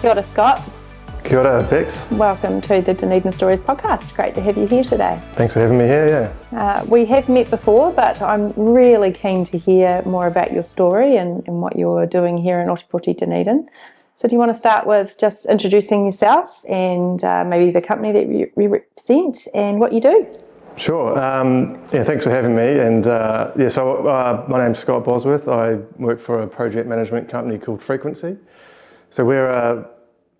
Kia ora, Scott. Kia ora, Bex. Welcome to the Dunedin Stories podcast. Great to have you here today. Thanks for having me here, yeah. We have met before, but I'm really keen to hear more about your story and what you're doing here in Aotearoa, Dunedin. So do you want to start with just introducing yourself and maybe the company that you represent and what you do? Sure. Thanks for having me. And my name's Scott Bosworth. I work for a project management company called Frequency. So we're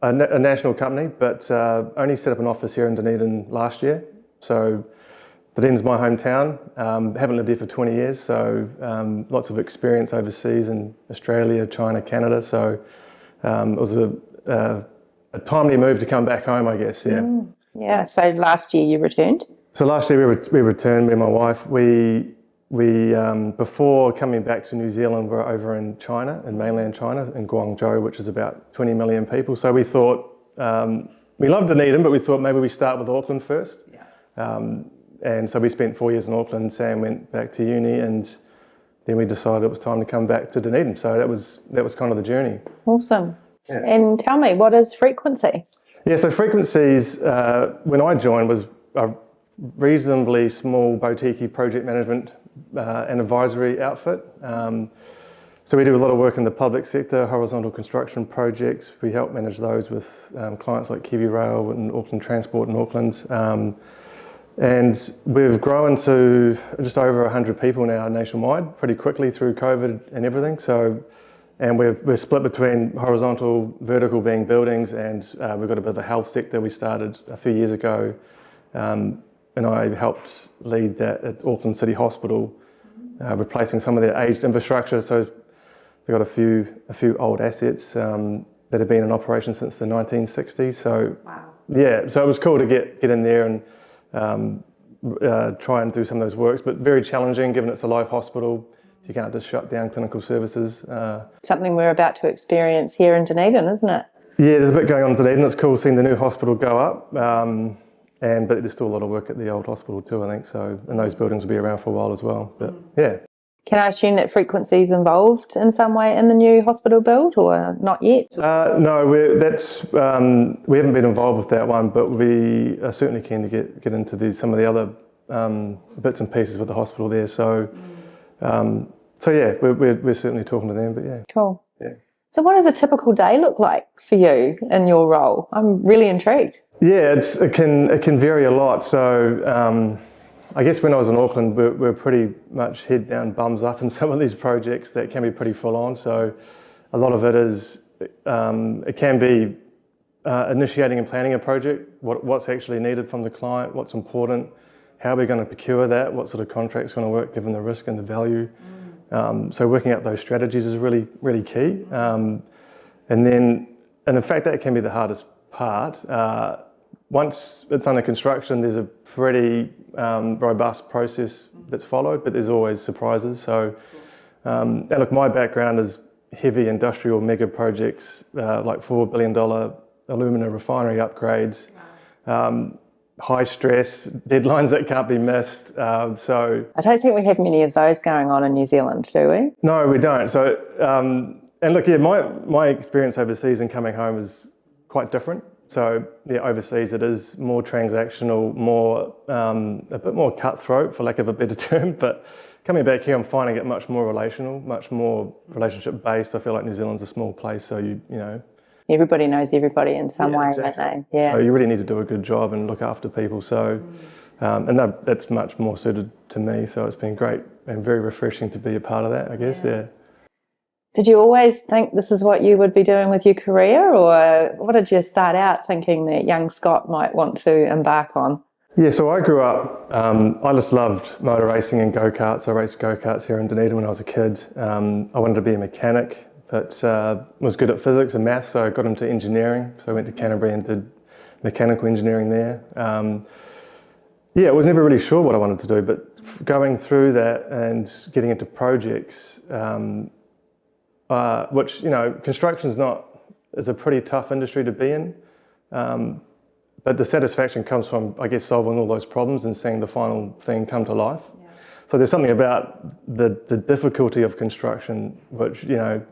a national company, but only set up an office here in Dunedin last year. So Dunedin's my hometown. Haven't lived here for 20 years, so lots of experience overseas in Australia, China, Canada. So it was a timely move to come back home, I guess. Yeah. So last year you returned. So last year we returned, me and my wife. We before coming back to New Zealand, we're over in China, in mainland China, in Guangzhou, which is about 20 million people. So we thought, we love Dunedin, but we thought maybe we start with Auckland first. Yeah. And so we spent 4 years in Auckland. Sam went back to uni, and then we decided it was time to come back to Dunedin. So that was kind of the journey. Awesome. Yeah. And tell me, what is Frequency? Yeah, so Frequencies, when I joined, was a reasonably small boutique project management and advisory outfit. So we do a lot of work in the public sector, horizontal construction projects. We help manage those with clients like Kiwi Rail and Auckland Transport in Auckland. And we've grown to just over 100 people now nationwide pretty quickly through COVID and everything. And we're split between horizontal, vertical being buildings, and we've got a bit of a health sector we started a few years ago. And I helped lead that at Auckland City Hospital, replacing some of their aged infrastructure. So they've got a few old assets that have been in operation since the 1960s. So wow. Yeah, so it was cool to get in there and try and do some of those works, but very challenging given it's a live hospital. So you can't just shut down clinical services. Something we're about to experience here in Dunedin, isn't it? Yeah, there's a bit going on in Dunedin. It's cool seeing the new hospital go up. But there's still a lot of work at the old hospital too, I think. So, and those buildings will be around for a while as well. But yeah. Can I assume that Frequency is involved in some way in the new hospital build, or not yet? No, we haven't been involved with that one, but we are certainly keen to get into some of the other bits and pieces with the hospital there. So, we're certainly talking to them. But yeah. Cool. Yeah. So, what does a typical day look like for you in your role? I'm really intrigued. Yeah, it can vary a lot. So I guess when I was in Auckland, we're pretty much head down, bums up in some of these projects that can be pretty full on. So a lot of it is, it can be initiating and planning a project, what's actually needed from the client, what's important, how we're going to procure that, what sort of contract's going to work given the risk and the value. So working out those strategies is really, really key. And in fact, that can be the hardest part. Once it's under construction, there's a pretty robust process that's followed, but there's always surprises. So, and look, my background is heavy industrial mega projects, like $4 billion alumina refinery upgrades, high stress, deadlines that can't be missed. So I don't think we have many of those going on in New Zealand, do we? No, we don't. So, and look, yeah, my experience overseas and coming home is quite different. So yeah, overseas it is more transactional, a bit more cutthroat, for lack of a better term. But coming back here, I'm finding it much more relational, much more relationship based. I feel like New Zealand's a small place, so you know. Everybody knows everybody in some way, exactly. Don't they? Yeah. So you really need to do a good job and look after people. So, and that's much more suited to me. So it's been great and very refreshing to be a part of that, I guess. Yeah. Did you always think this is what you would be doing with your career, or what did you start out thinking that young Scott might want to embark on? Yeah, so I grew up, I just loved motor racing and go-karts. I raced go-karts here in Dunedin when I was a kid. I wanted to be a mechanic, but was good at physics and maths, so I got into engineering. So I went to Canterbury and did mechanical engineering there. I was never really sure what I wanted to do, but going through that and getting into projects, which, you know, construction is a pretty tough industry to be in. But the satisfaction comes from, I guess, solving all those problems and seeing the final thing come to life. Yeah. So there's something about the difficulty of construction, which, you know,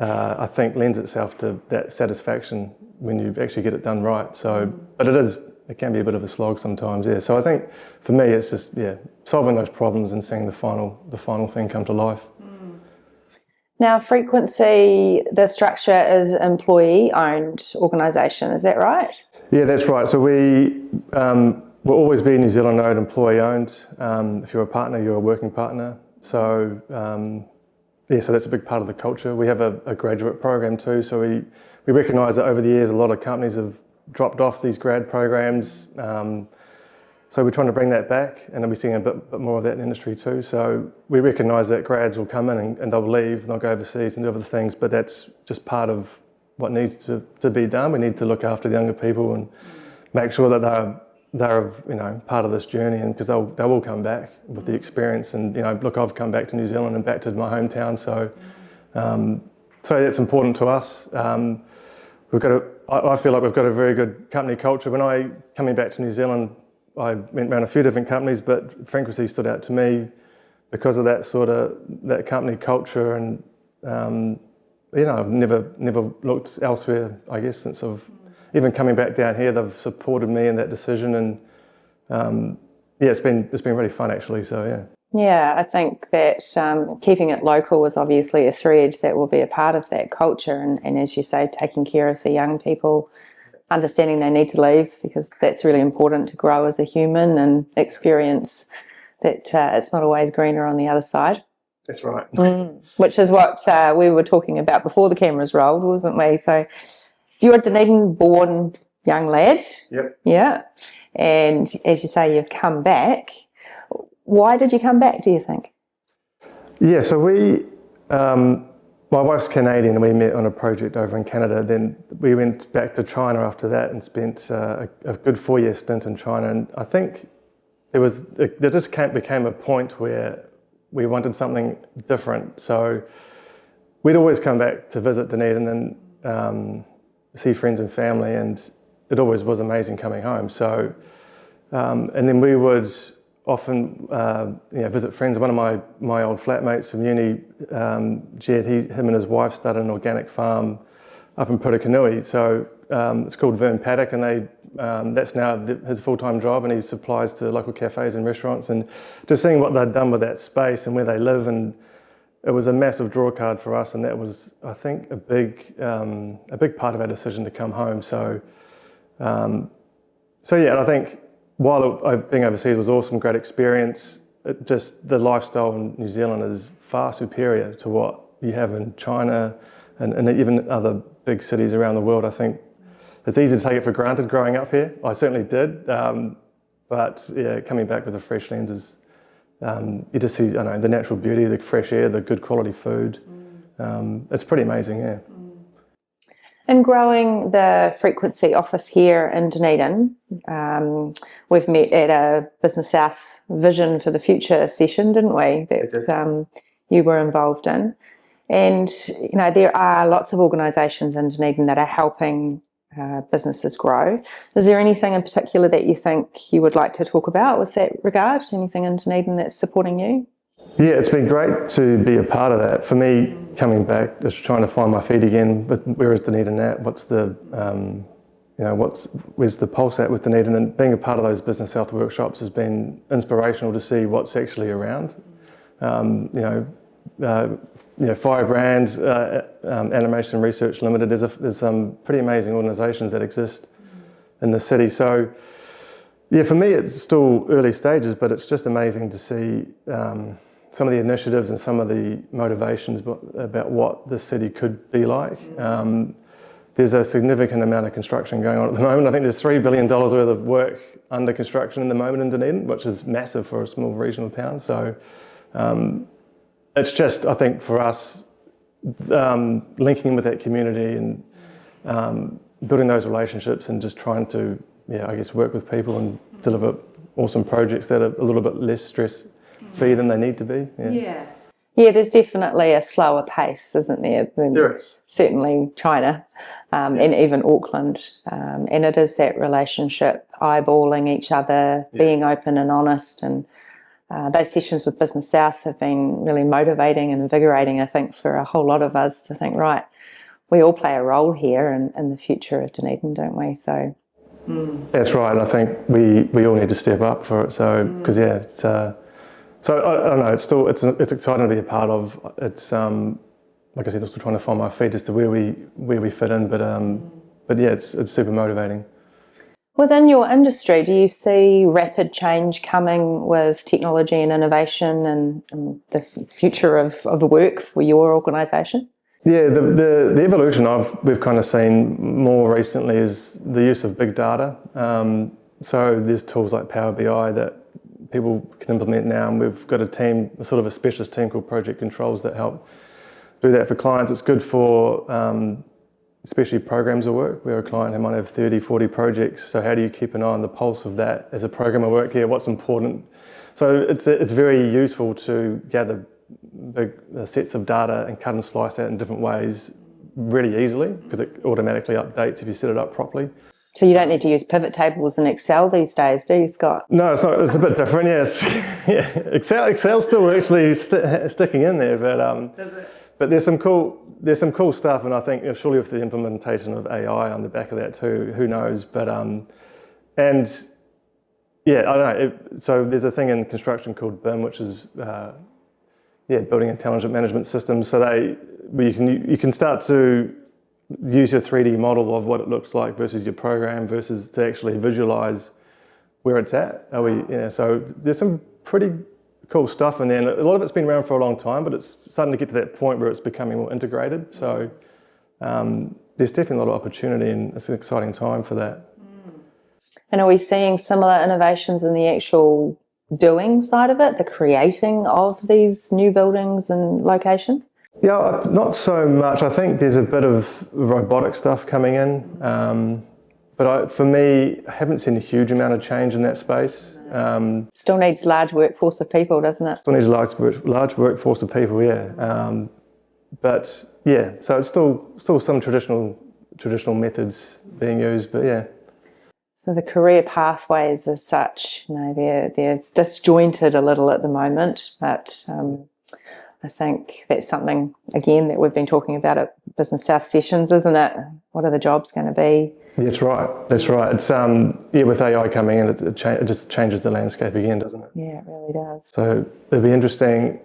I think lends itself to that satisfaction when you actually get it done right. So, but it can be a bit of a slog sometimes, yeah. So I think for me, it's just, solving those problems and seeing the final thing come to life. Now, Frequency, the structure is employee-owned organisation, is that right? Yeah, that's right. So we will always be New Zealand-owned, employee-owned. If you're a partner, you're a working partner. So, so that's a big part of the culture. We have a graduate program too. So we recognise that over the years, a lot of companies have dropped off these grad programs. So we're trying to bring that back, and we're seeing a bit more of that in the industry too. So we recognise that grads will come in and they'll leave, and they'll go overseas and do other things, but that's just part of what needs to be done. We need to look after the younger people and make sure that they're part of this journey, and because they will come back with the experience. And look, I've come back to New Zealand and back to my hometown, so that's important to us. I feel like we've got a very good company culture. Coming back to New Zealand, I went around a few different companies, but Frequency stood out to me because of that company culture, and I've never looked elsewhere, I guess, since even coming back down here. They've supported me in that decision, and it's been really fun actually. So yeah. Yeah, I think that keeping it local is obviously a thread that will be a part of that culture, and as you say, taking care of the young people, understanding they need to leave, because that's really important to grow as a human and experience that it's not always greener on the other side. That's right. Which is what we were talking about before the cameras rolled, wasn't we? So you're a Dunedin-born young lad. Yep. Yeah. And as you say, you've come back. Why did you come back, do you think? Yeah, so my wife's Canadian, and we met on a project over in Canada. Then we went back to China after that and spent a good 4-year stint in China. And I think there just became a point where we wanted something different. So we'd always come back to visit Dunedin and see friends and family, and it always was amazing coming home. So, and then we would often visit friends. One of my old flatmates from uni, Jed, him and his wife started an organic farm up in Puttakanui. So it's called Vern Paddock, and that's now his full-time job, and he supplies to local cafes and restaurants. And just seeing what they'd done with that space and where they live, and it was a massive draw card for us, and that was, I think, a big part of our decision to come home. So and I think while being overseas was awesome, great experience, just the lifestyle in New Zealand is far superior to what you have in China and even other big cities around the world. I think it's easy to take it for granted growing up here. I certainly did, but yeah, coming back with a fresh lens is, you just see, the natural beauty, the fresh air, the good quality food. It's pretty amazing, yeah. And growing the Frequency office here in Dunedin, we've met at a Business South Vision for the Future session, didn't we, that you were involved in. And, there are lots of organisations in Dunedin that are helping businesses grow. Is there anything in particular that you think you would like to talk about with that regard? Anything in Dunedin that's supporting you? Yeah, it's been great to be a part of that. For me, coming back, just trying to find my feet again. But where is Dunedin at? What's the, where's the pulse at with Dunedin? And being a part of those Business South workshops has been inspirational to see what's actually around. Firebrand, Animation Research Limited. There's some pretty amazing organisations that exist in the city. So, yeah, for me, it's still early stages, but it's just amazing to see some of the initiatives and some of the motivations about what the city could be like. There's a significant amount of construction going on at the moment. I think there's $3 billion worth of work under construction in the moment in Dunedin, which is massive for a small regional town. So it's just, I think, for us, linking in with that community and building those relationships and just trying to, work with people and deliver awesome projects that are a little bit less stress-free than they need to be. Yeah, there's definitely a slower pace, isn't there? There is. Certainly China and even Auckland. And it is that relationship, eyeballing each other, being open and honest. And those sessions with Business South have been really motivating and invigorating, I think, for a whole lot of us to think, right, we all play a role here in the future of Dunedin, don't we? So That's right. I think we all need to step up for it. So because it's so I don't know. It's exciting to be a part of. It's like I said, I'm still trying to find my feet as to where we fit in. But yeah, it's super motivating. within your industry, do you see rapid change coming with technology and innovation and the future of work for your organisation? Yeah, the evolution we've kind of seen more recently is the use of big data. So there's tools like Power BI that people can implement now, and we've got a sort of a specialist team called Project Controls that help do that for clients. It's good for especially programs of work where a client who might have 30, 40 projects. So how do you keep an eye on the pulse of that as a program of work here? What's important? So it's very useful to gather big sets of data and cut and slice that in different ways really easily because it automatically updates if you set it up properly. So you don't need to use pivot tables in Excel these days, do you, Scott? No, it's not. It's a bit different. Yeah, Excel's still actually sticking in there, but there's some cool stuff, and I think surely with the implementation of AI on the back of that too, who knows? But and yeah, I don't know. So there's a thing in construction called BIM, which is building intelligent management systems. So where you can start to use your 3D model of what it looks like versus your program versus to actually visualize where it's at. So there's some pretty cool stuff in there. And a lot of it's been around for a long time, but it's starting to get to that point where it's becoming more integrated. So there's definitely a lot of opportunity, and it's an exciting time for that. And are we seeing similar innovations in the actual doing side of it, the creating of these new buildings and locations? Yeah, not so much. I think there's a bit of robotic stuff coming in, but for me, I haven't seen a huge amount of change in that space. Still needs large workforce of people, doesn't it? Still needs a large workforce of people, yeah. But yeah, so it's still some traditional methods being used, but yeah. So the career pathways as such, they're disjointed a little at the moment, but I think that's something, again, that we've been talking about at Business South sessions, isn't it? What are the jobs going to be? That's right. It's with AI coming in, it just changes the landscape again, doesn't it? Yeah, it really does. So it'll be interesting.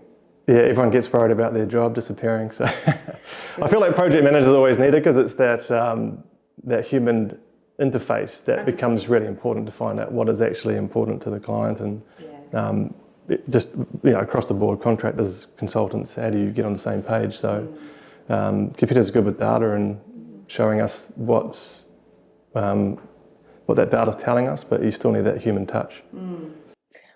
Yeah, everyone gets worried about their job disappearing. So I feel like project managers always need it because it's that human interface that 100%. Becomes really important to find out what is actually important to the client and just across the board, contractors, consultants, how do you get on the same page? So computers are good with data and showing us what that data's telling us, but you still need that human touch.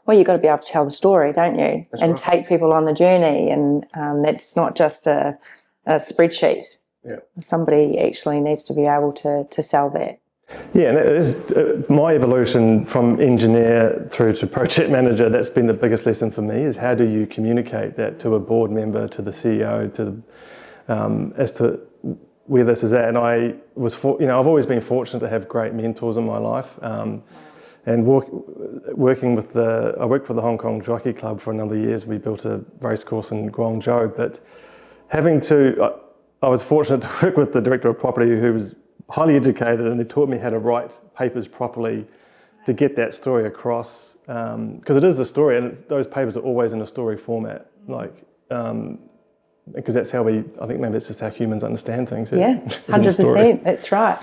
Well, you've got to be able to tell the story, don't you? That's and right. Take people on the journey, and that's not just a spreadsheet. Yeah. Somebody actually needs to be able to sell that. Yeah, and that is my evolution from engineer through to project manager. That's been the biggest lesson for me: is how do you communicate that to a board member, to the CEO, as to where this is at. And I've always been fortunate to have great mentors in my life. And working with I worked for the Hong Kong Jockey Club for a number of years. We built a racecourse in Guangzhou, but I was fortunate to work with the director of property who was highly educated, and he taught me how to write papers properly to get that story across. Because it is a story, and those papers are always in a story format. Because that's how I think maybe it's just how humans understand things. Yeah, 100%. That's right.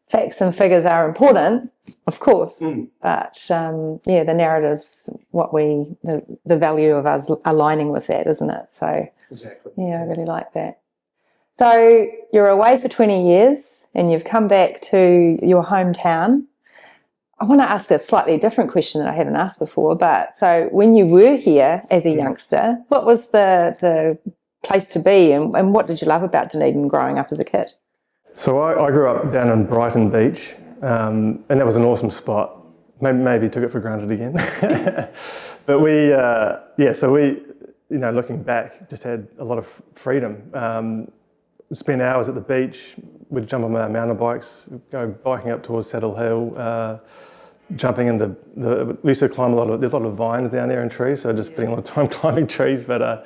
Facts and figures are important, of course, but the narrative's the value of us aligning with that, isn't it? So exactly. Yeah, I really like that. So you're away for 20 years and you've come back to your hometown. I want to ask a slightly different question that I haven't asked before, but so when you were here as a youngster, what was the place to be and what did you love about Dunedin growing up as a kid? So I grew up down in Brighton Beach, and that was an awesome spot. Maybe took it for granted again. But looking back, just had a lot of freedom. Spend hours at the beach, we'd jump on our mountain bikes, go biking up towards Saddle Hill, jumping in we used to climb there's a lot of vines down there and trees, so just spending a lot of time climbing trees. But I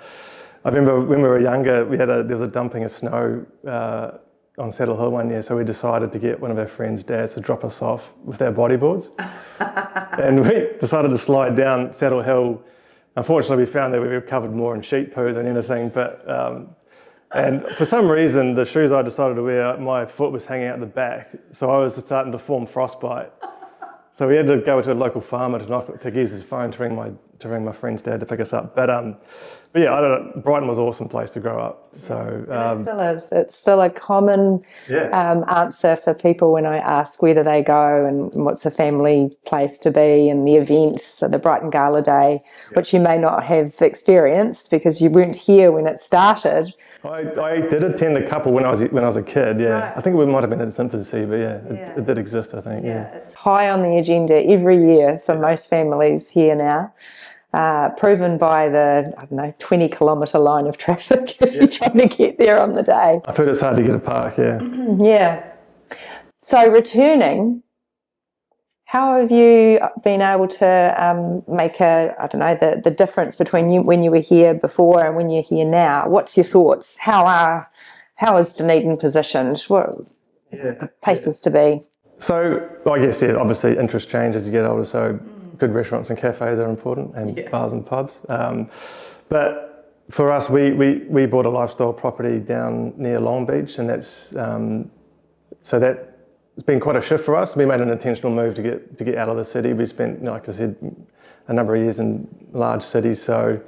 remember when we were younger, there was a dumping of snow on Saddle Hill one year, so we decided to get one of our friends' dads to drop us off with our bodyboards. And we decided to slide down Saddle Hill. Unfortunately, we found that we were covered more in sheep poo than anything, but and for some reason, the shoes I decided to wear, my foot was hanging out the back, so I was starting to form frostbite. So we had to go to a local farmer to use his phone to ring my friend's dad to pick us up. But yeah, I don't know, Brighton was an awesome place to grow up. So it still is. It's still a common answer for people when I ask where do they go and what's the family place to be and the event, so the Brighton Gala Day, which you may not have experienced because you weren't here when it started. I did attend a couple when I was a kid. Yeah, right. I think it might have been in its infancy, but it did exist. I think. Yeah, it's high on the agenda every year for most families here now. Proven by the 20-kilometre line of traffic if you're trying to get there on the day. I've heard it's hard to get a park. Yeah. Yeah. So returning, how have you been able to make the difference between when you were here before and when you're here now? What's your thoughts? How is Dunedin positioned? What places to be? So I guess obviously interests change as you get older. So good restaurants and cafes are important, and bars and pubs. But for us, we bought a lifestyle property down near Long Beach, and that's so that. It's been quite a shift for us. We made an intentional move to get out of the city. We spent, like I said, a number of years in large cities, so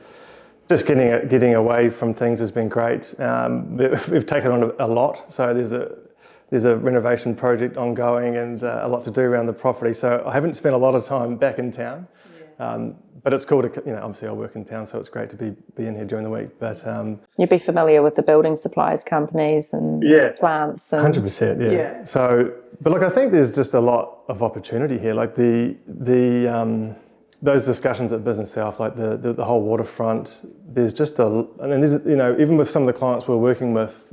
just getting away from things has been great. We've taken on a lot, so there's a renovation project ongoing and a lot to do around the property. So I haven't spent a lot of time back in town, but it's cool to, obviously I work in town, so it's great to be in here during the week. But you'd be familiar with the building supplies companies and plants. And 100%, yeah. So, but look, I think there's just a lot of opportunity here. Like those discussions at Business South, like the whole waterfront. There's just even with some of the clients we're working with,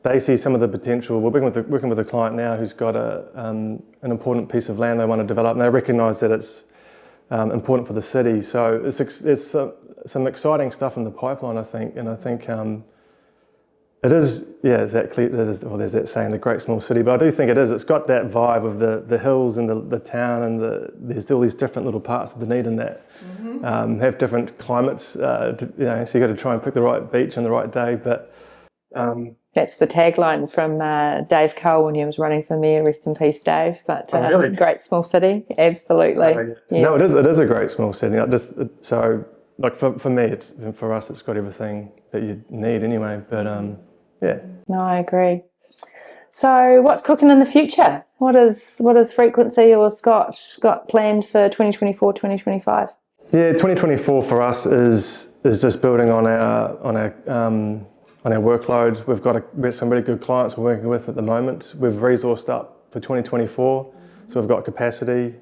they see some of the potential. We're working with a client now who's got an important piece of land they want to develop, and they recognise that it's important for the city. So it's some exciting stuff in the pipeline, I think, and I think it is. Yeah, there's that saying, the great small city. But I do think it is. It's got that vibe of the hills and the town, and there's all these different little parts of Dunedin that have different climates. So you got to try and pick the right beach and the right day, but. That's the tagline from Dave Cole when he was running for mayor. Rest in peace, Dave. But really? Great small city, absolutely. No, it is a great small city. So, like for me, for us, it's got everything that you need anyway. But No, I agree. So, what's cooking in the future? What is Frequency or Scott got planned for 2024, 2025? Yeah, 2024 for us is just building on our workload. We've got some really good clients we're working with at the moment. We've resourced up for 2024, so we've got capacity.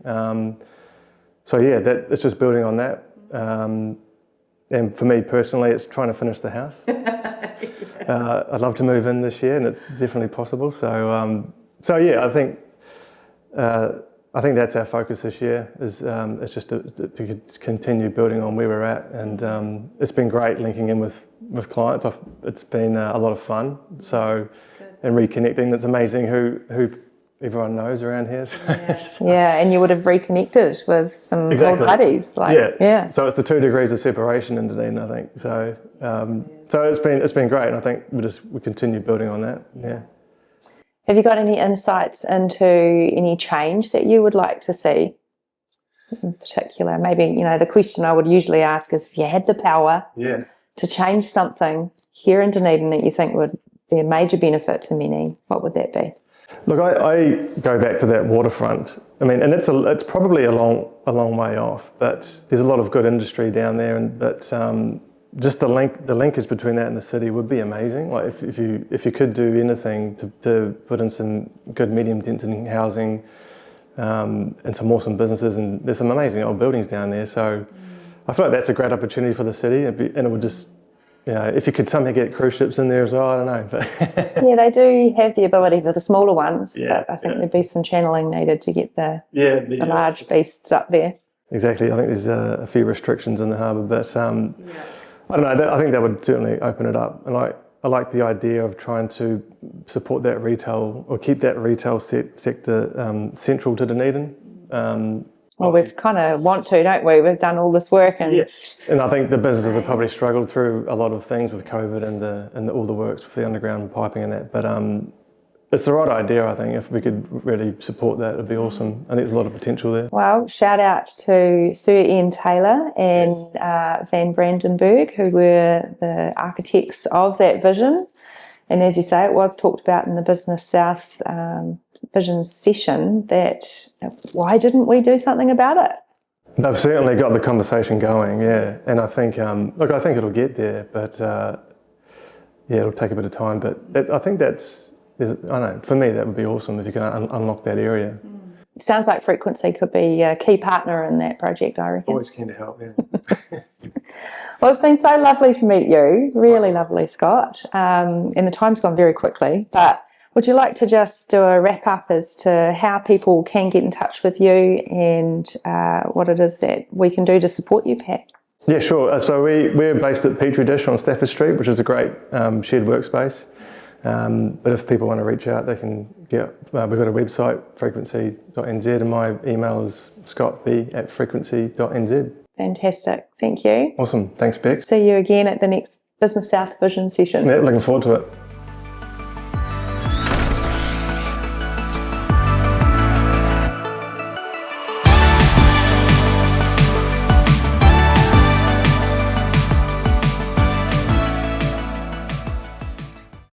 It's just building on that. And for me personally, it's trying to finish the house. I'd love to move in this year, and it's definitely possible. I think that's our focus this year. It's just to continue building on where we're at, and it's been great linking in with clients. It's been a lot of fun. So, and reconnecting. It's amazing who everyone knows around here. So. Yeah, and you would have reconnected with some old buddies. So it's the 2 degrees of separation in Dunedin, I think. So, it's been great, and I think we continue building on that. Yeah. Have you got any insights into any change that you would like to see in particular? Maybe, the question I would usually ask is if you had the power to change something here in Dunedin that you think would be a major benefit to many, what would that be? Look, I go back to that waterfront. I mean, and it's probably a long way off, but there's a lot of good industry down there, just the linkage between that and the city would be amazing. Like if you could do anything to put in some good medium density housing and some awesome businesses, and there's some amazing old buildings down there. So I feel like that's a great opportunity for the city, and it would just if you could somehow get cruise ships in there as well, I don't know. But Yeah, they do have the ability for the smaller ones, Yeah, but I think there'd be some channeling needed to get the the large beasts up there. Exactly. I think there's a few restrictions in the harbour, but I don't know. I think that would certainly open it up. And I like the idea of trying to support that retail or keep that retail sector central to Dunedin. Well, we've kind of want to, don't we? We've done all this work, and Yes, and I think the businesses have probably struggled through a lot of things with COVID and all the works with the underground piping and that. But it's the right idea, I think. If we could really support that, it'd be awesome. I think there's a lot of potential there. well, shout out to Sir Ian Taylor and Van Brandenburg, who were the architects of that vision. And as you say, it was talked about in the Business South vision session that why didn't we do something about it? They've certainly got the conversation going, yeah. And I think, I think it'll get there, but it'll take a bit of time. But I think I don't know, for me, that would be awesome if you can unlock that area. It sounds like Frequency could be a key partner in that project, I reckon. Always keen to help, yeah. Well, it's been so lovely to meet you. Really lovely, Scott. And the time's gone very quickly. But would you like to just do a wrap up as to how people can get in touch with you and what it is that we can do to support you, perhaps? Yeah, sure. So we're based at Petri Dish on Stafford Street, which is a great shared workspace. But if people want to reach out, they can get, we've got a website, frequency.nz, and my email is scottb@frequency.nz. Fantastic. Thank you. Awesome. Thanks, Beck. See you again at the next Business South Vision session. Yeah, looking forward to it.